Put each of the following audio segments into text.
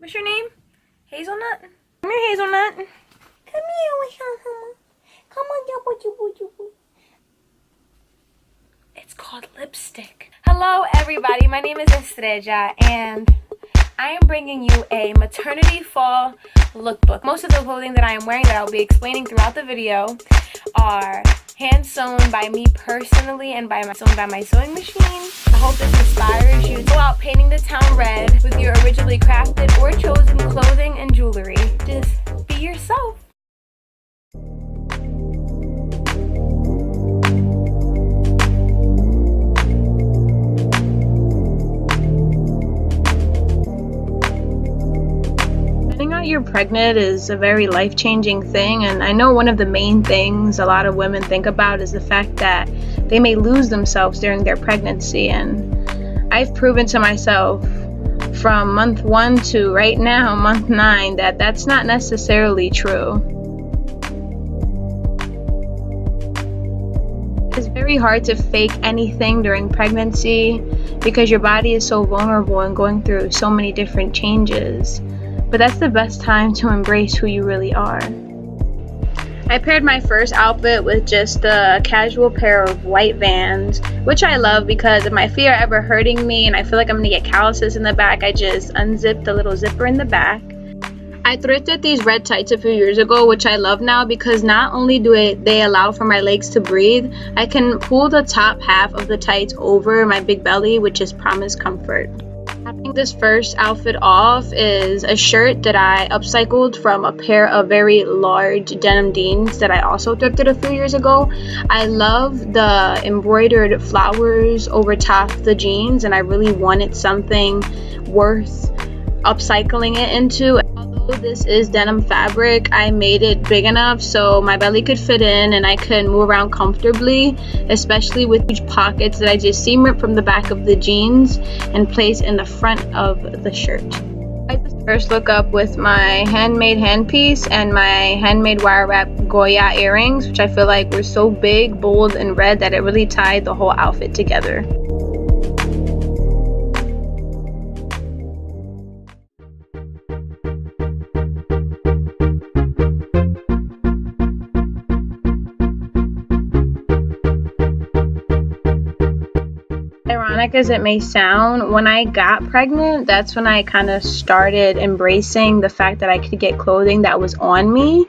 What's your name? Hazelnut? Come here, Hazelnut. Come here, come on, It's called lipstick. Hello, everybody. My name is Estrella, and I am bringing you a maternity fall lookbook. Most of the clothing that I am wearing that I'll be explaining throughout the video are hand sewn by me personally and sewn by my sewing machine. I hope this inspires you to go out painting the town red with your originally crafted or chosen clothing and jewelry. Just be yourself. Finding out you're pregnant is a very life-changing thing, and I know one of the main things a lot of women think about is the fact that they may lose themselves during their pregnancy, and I've proven to myself from month 1 to right now, month 9, that that's not necessarily true. It's very hard to fake anything during pregnancy because your body is so vulnerable and going through so many different changes. But that's the best time to embrace who you really are. I paired my first outfit with just a casual pair of white Vans, which I love because if my feet are ever hurting me and I feel like I'm gonna get calluses in the back, I just unzip the little zipper in the back. I thrifted these red tights a few years ago, which I love now because not only do they allow for my legs to breathe, I can pull the top half of the tights over my big belly, which is promised comfort. Having this first outfit off is a shirt that I upcycled from a pair of very large denim jeans that I also thrifted a few years ago. I love the embroidered flowers over top the jeans, and I really wanted something worth upcycling it into. Although this is denim fabric, I made it big enough so my belly could fit in and I could move around comfortably, especially with huge pockets that I just seam rip from the back of the jeans and place in the front of the shirt. I just first look up with my handmade handpiece and my handmade wire wrap Goya earrings, which I feel like were so big, bold, and red that it really tied the whole outfit together. Ironic as it may sound, when I got pregnant, that's when I kind of started embracing the fact that I could get clothing that was on me,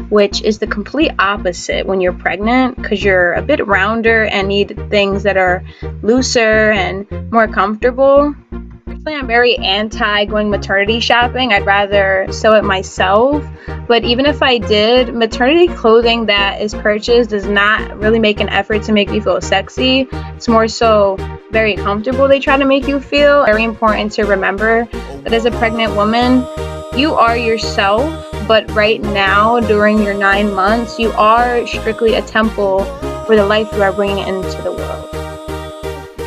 which is the complete opposite when you're pregnant because you're a bit rounder and need things that are looser and more comfortable. Personally, I'm very anti going maternity shopping. I'd rather sew it myself. But even if I did, maternity clothing that is purchased does not really make an effort to make you feel sexy. It's more so very comfortable they try to make you feel. Very important to remember that as a pregnant woman, you are yourself, but right now during your 9 months, you are strictly a temple for the life you are bringing into the world.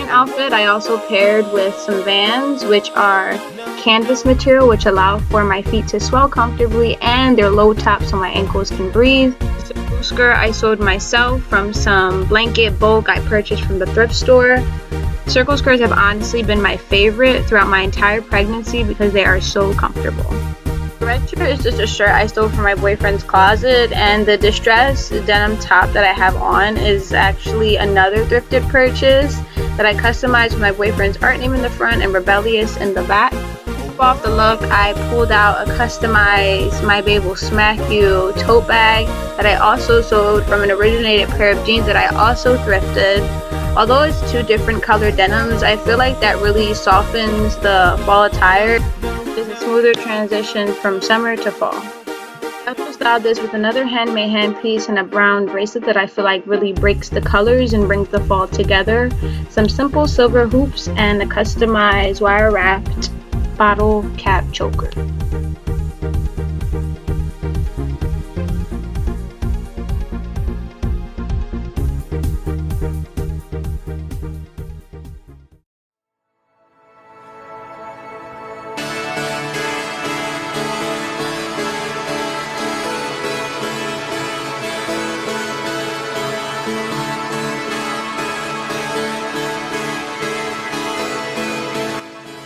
Outfit I also paired with some Vans, which are canvas material, which allow for my feet to swell comfortably, and they're low top so my ankles can breathe. The skirt I sewed myself from some blanket bulk I purchased from the thrift store. Circle skirts have honestly been my favorite throughout my entire pregnancy because they are so comfortable. The red shirt is just a shirt I stole from my boyfriend's closet, and the distressed denim top that I have on is actually another thrifted purchase that I customized with my boyfriend's art name in the front and rebellious in the back. Off the look, I pulled out a customized My Babe Will Smack You tote bag that I also sewed from an originated pair of jeans that I also thrifted. Although it's 2 different color denims, I feel like that really softens the fall attire. It's a smoother transition from summer to fall. I also styled this with another handmade handpiece and a brown bracelet that I feel like really breaks the colors and brings the fall together. Some simple silver hoops and a customized wire wrapped bottle cap choker.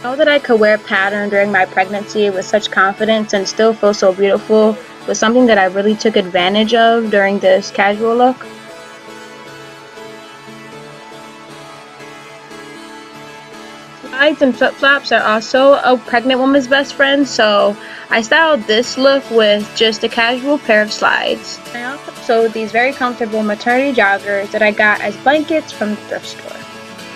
know that I could wear pattern during my pregnancy with such confidence and still feel so beautiful was something that I really took advantage of during this casual look. Slides and flip-flops are also a pregnant woman's best friend, so I styled this look with just a casual pair of slides. I also sewed these very comfortable maternity joggers that I got as blankets from the thrift store.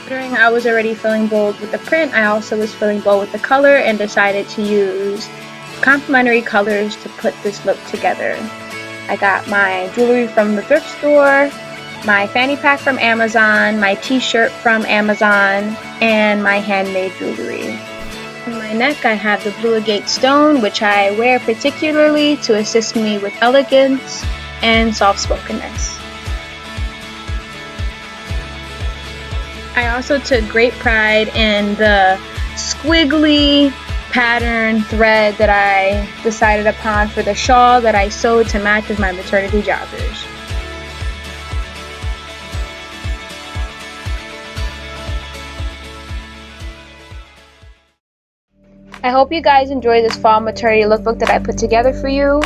Considering I was already feeling bold with the print, I also was feeling bold with the color and decided to use complementary colors to put this look together. I got my jewelry from the thrift store, my fanny pack from Amazon, my t-shirt from Amazon, and my handmade jewelry. On my neck I have the blue agate stone, which I wear particularly to assist me with elegance and soft-spokenness. I also took great pride in the squiggly pattern thread that I decided upon for the shawl that I sewed to match with my maternity joggers. I hope you guys enjoy this fall maternity lookbook that I put together for you,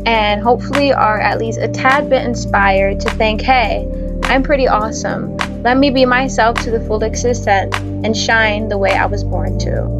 and hopefully are at least a tad bit inspired to think, hey, I'm pretty awesome. Let me be myself to the full extent and shine the way I was born to.